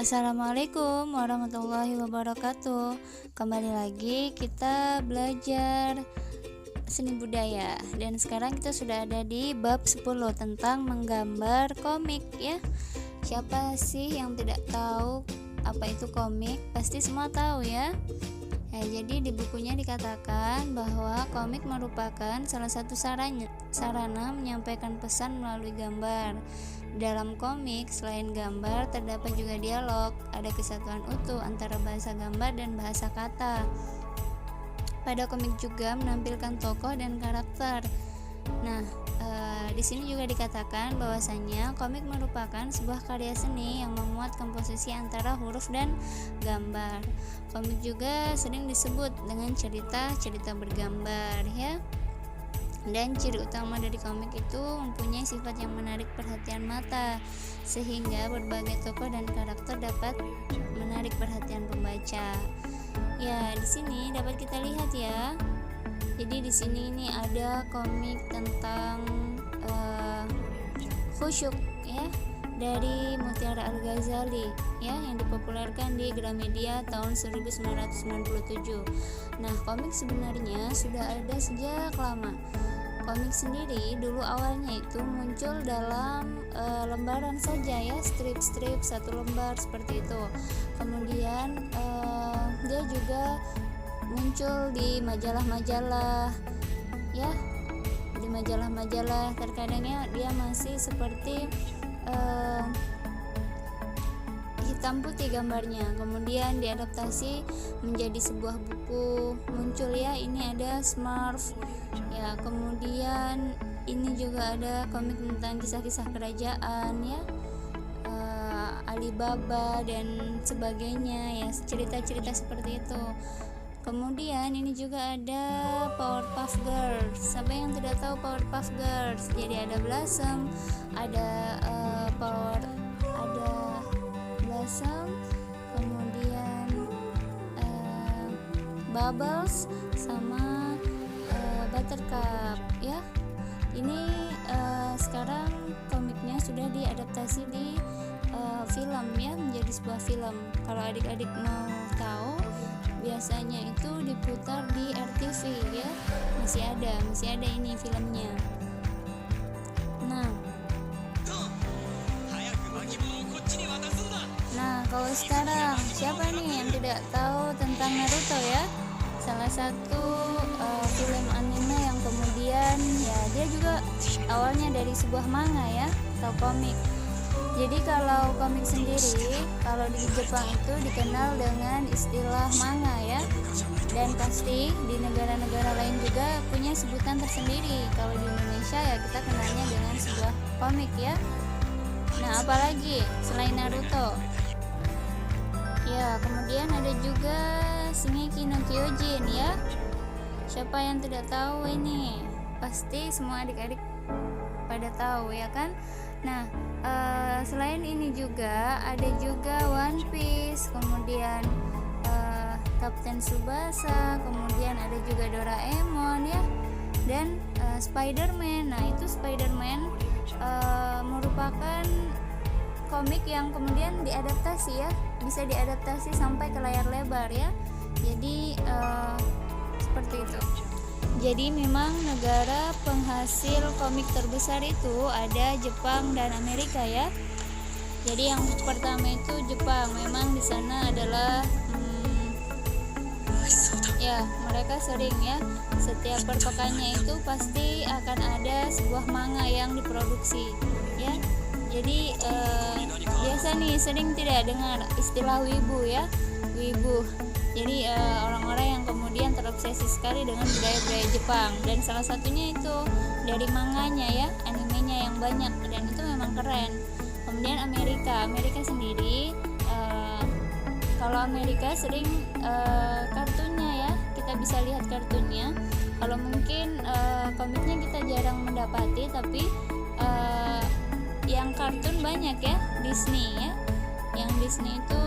Assalamualaikum warahmatullahi wabarakatuh. Kembali lagi kita belajar seni budaya. Dan sekarang kita sudah ada di bab 10 tentang menggambar komik ya. Siapa sih yang tidak tahu apa itu komik? Pasti semua tahu ya. Jadi di bukunya dikatakan bahwa komik merupakan salah satu sarana menyampaikan pesan melalui gambar. Dalam komik, selain gambar, terdapat juga dialog. Ada kesatuan utuh antara bahasa gambar dan bahasa kata. Pada komik juga menampilkan tokoh dan karakter. Nah, di sini juga dikatakan bahwasanya komik merupakan sebuah karya seni yang memuat komposisi antara huruf dan gambar. Komik juga sering disebut dengan cerita bergambar ya. Dan ciri utama dari komik itu mempunyai sifat yang menarik perhatian mata, sehingga berbagai tokoh dan karakter dapat menarik perhatian pembaca. Ya, di sini dapat kita lihat ya. Jadi di sini ini ada komik tentang khusyuk ya dari Mutiara Al-Ghazali ya, yang dipopulerkan di Gramedia tahun 1997. Nah, komik sebenarnya sudah ada sejak lama. Komik sendiri dulu awalnya itu muncul dalam lembaran saja ya, strip-strip satu lembar seperti itu. Kemudian dia juga muncul di majalah-majalah ya, di majalah-majalah. Terkadangnya dia masih seperti hitam putih gambarnya, kemudian diadaptasi menjadi sebuah buku, muncul ya, ini ada Smurf ya, kemudian ini juga ada komik tentang kisah-kisah kerajaan ya, Alibaba dan sebagainya ya, cerita-cerita seperti itu. Kemudian ini juga ada Powerpuff Girls. Siapa yang tidak tahu Powerpuff Girls? Jadi ada Blossom, ada Blossom, kemudian Bubbles sama Buttercup ya. Ini sekarang komiknya sudah diadaptasi di film ya, menjadi sebuah film. Kalau adik-adik mau tahu, biasanya itu diputar di RTV ya, masih ada ini filmnya. Nah kalau sekarang siapa nih yang tidak tahu tentang Naruto ya, salah satu film anime yang kemudian ya dia juga awalnya dari sebuah manga ya atau komik. Jadi kalau komik sendiri, kalau di Jepang itu dikenal dengan istilah manga ya. Dan pasti di negara-negara lain juga punya sebutan tersendiri. Kalau di Indonesia ya kita kenalnya dengan sebuah komik ya. Nah, apalagi selain Naruto? Ya, kemudian ada juga Shingeki no Kyojin ya. Siapa yang tidak tahu ini? Pasti semua adik-adik pada tahu ya kan? Nah, selain ini juga ada juga One Piece, kemudian Kapten Tsubasa, kemudian ada juga Doraemon ya, dan Spider-Man. Nah, itu Spider-Man merupakan komik yang kemudian diadaptasi ya, bisa diadaptasi sampai ke layar lebar ya. Jadi seperti itu. Jadi memang negara penghasil komik terbesar itu ada Jepang dan Amerika ya. Jadi yang pertama itu Jepang, memang di sana adalah ya mereka sering ya, setiap perpekannya itu pasti akan ada sebuah manga yang diproduksi ya. Jadi biasa nih sering tidak dengar istilah wibu ya, wibu. Jadi orang-orang yang kemudian terobsesi sekali dengan budaya-budaya Jepang, dan salah satunya itu dari manganya ya, animenya yang banyak, dan itu memang keren. Kemudian Amerika sendiri, kalau Amerika sering kartunnya ya, kita bisa lihat kartunnya. Kalau mungkin komiknya kita jarang mendapati, tapi yang kartun banyak ya, Disney ya. Yang Disney itu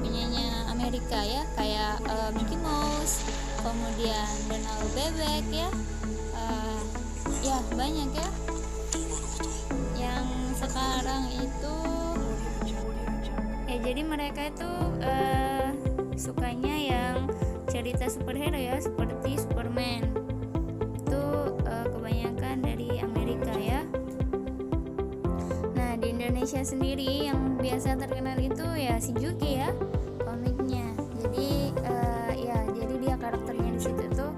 punyanya Amerika ya, kayak Mickey Mouse, kemudian Donald Bebek ya, ya banyak ya. Ya sekarang itu ya, jadi mereka itu sukanya yang cerita superhero ya, seperti Superman. Itu kebanyakan dari Amerika ya. Nah, di Indonesia sendiri yang biasa terkenal itu ya si Juki ya, komiknya. Jadi ya, jadi dia karakternya di situ tuh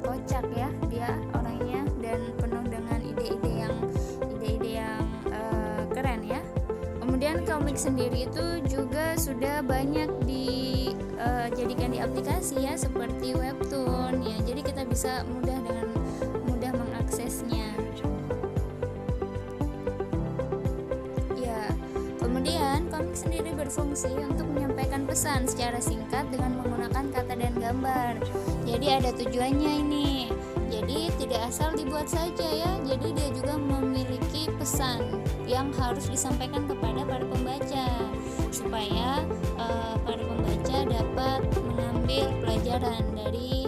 kocak ya, dia orangnya, dan penuh dengan ide-ide yang keren ya. Kemudian komik sendiri itu juga sudah banyak dijadikan di aplikasi ya, seperti webtoon ya. Jadi kita bisa mudah mengaksesnya. Ya, kemudian komik sendiri berfungsi untuk menyampaikan pesan secara singkat dengan menggunakan kata dan gambar. Jadi ada tujuannya ini. Jadi tidak asal dibuat saja ya. Jadi dia juga memiliki pesan yang harus disampaikan kepada para pembaca, supaya para pembaca dapat mengambil pelajaran dari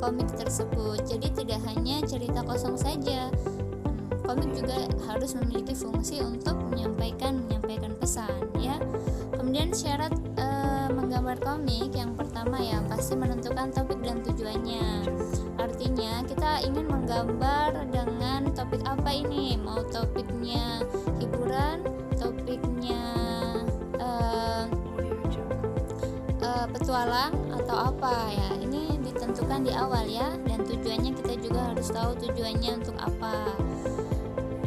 komik tersebut. Jadi tidak hanya cerita kosong saja. Komik juga harus memiliki fungsi untuk menyampaikan pesan ya. Kemudian syarat menggambar komik, yang pertama ya pasti menentukan topik dan tujuannya. Artinya kita ingin menggambar dengan topik apa ini? Mau topiknya hiburan, topiknya petualang, atau apa ya? Ini ditentukan di awal ya, dan tujuannya kita juga harus tahu tujuannya untuk apa.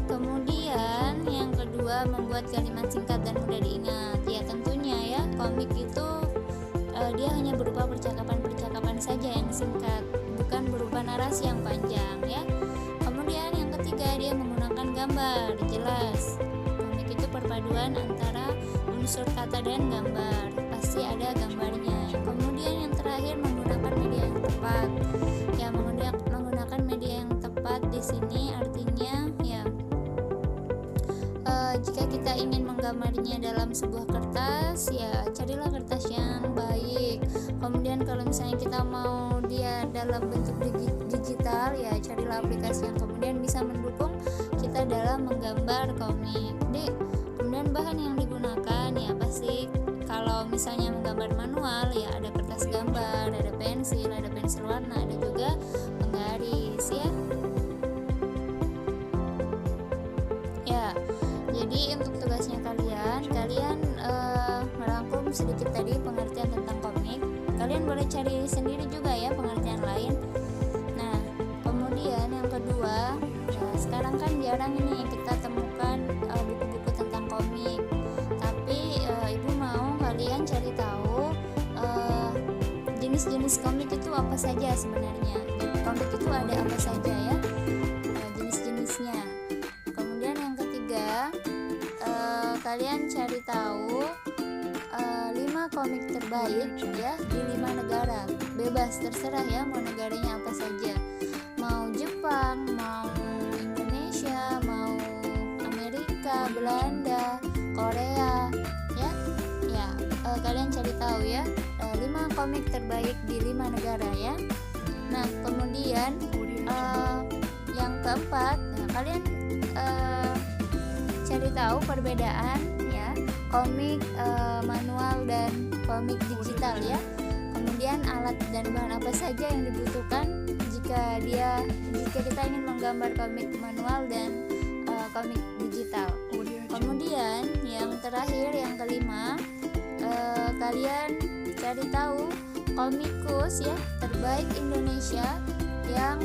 Kemudian yang kedua, membuat kalimat singkat dan mudah diingat. Ya tentunya ya, komik itu dia hanya berupa percakapan saja yang singkat, bukan berupa narasi yang panjang ya. Kemudian yang ketiga, dia menggunakan gambar jelas. Komik itu perpaduan antara unsur kata dan gambar, pasti ada gambarnya. Kemudian yang terakhir, menggunakan media yang tepat. Ya, menggunakan media yang tepat di sini artinya ya, jika kita ingin menggambarnya dalam sebuah kertas, ya carilah kertas yang baik. Kemudian kalau misalnya kita mau dia dalam bentuk digital, ya carilah aplikasi yang kemudian bisa mendukung kita dalam menggambar komik. Kemudian bahan yang digunakan ya pasti, kalau misalnya menggambar manual ya ada kertas gambar, ada pensil warna, ada juga penggaris ya. Jadi untuk tugasnya kalian merangkum sedikit tadi pengertian tentang komik. Kalian boleh cari sendiri juga ya pengertian lain. Nah, kemudian yang kedua, sekarang kan jarang ini kita temukan buku-buku tentang komik. Tapi ibu mau kalian cari tahu jenis-jenis komik itu apa saja sebenarnya. Komik itu ada apa saja ya, jenis-jenisnya. Kalian cari tahu 5 komik terbaik ya di 5 negara. Bebas, terserah ya, mau negaranya apa saja, mau Jepang, mau Indonesia, mau Amerika, Belanda, Korea ya. Kalian cari tahu ya 5 komik terbaik di 5 negara ya. Nah, kemudian yang keempat, kalian cari tahu perbedaan ya komik manual dan komik digital ya. Kemudian alat dan bahan apa saja yang dibutuhkan jika kita ingin menggambar komik manual dan komik digital. Kemudian yang terakhir, yang kelima, kalian cari tahu komikus ya terbaik Indonesia yang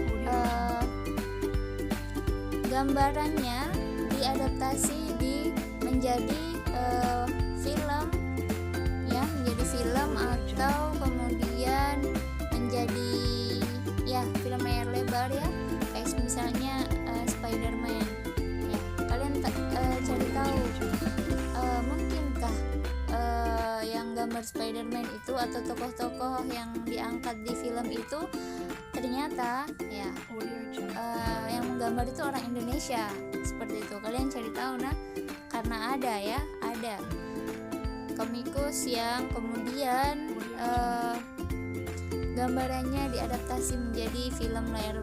gambarannya diadaptasi menjadi film ya, menjadi film atau kemudian menjadi ya film layar lebar ya, kayak misalnya Spider-Man ya. Kalian cari tahu mungkinkah yang gambar Spider-Man itu atau tokoh-tokoh yang diangkat di film itu ternyata ya yang menggambar itu orang Indonesia, seperti itu. Kalian cari tahu. Nah, karena ada komikus yang kemudian gambarannya diadaptasi menjadi film layar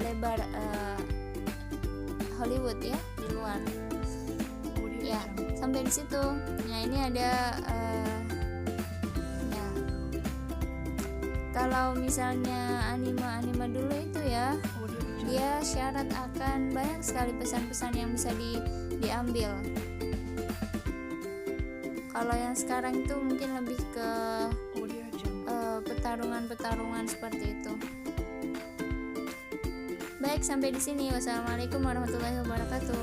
lebar Hollywood ya, di luar. Ya, sampai di situ. Nah, ini ada ya. Kalau misalnya anime dulu itu ya, dia syarat akan banyak sekali pesan-pesan yang bisa diambil. Kalau yang sekarang itu mungkin lebih ke pertarungan seperti itu. Baik, sampai di sini. Wassalamualaikum warahmatullahi wabarakatuh.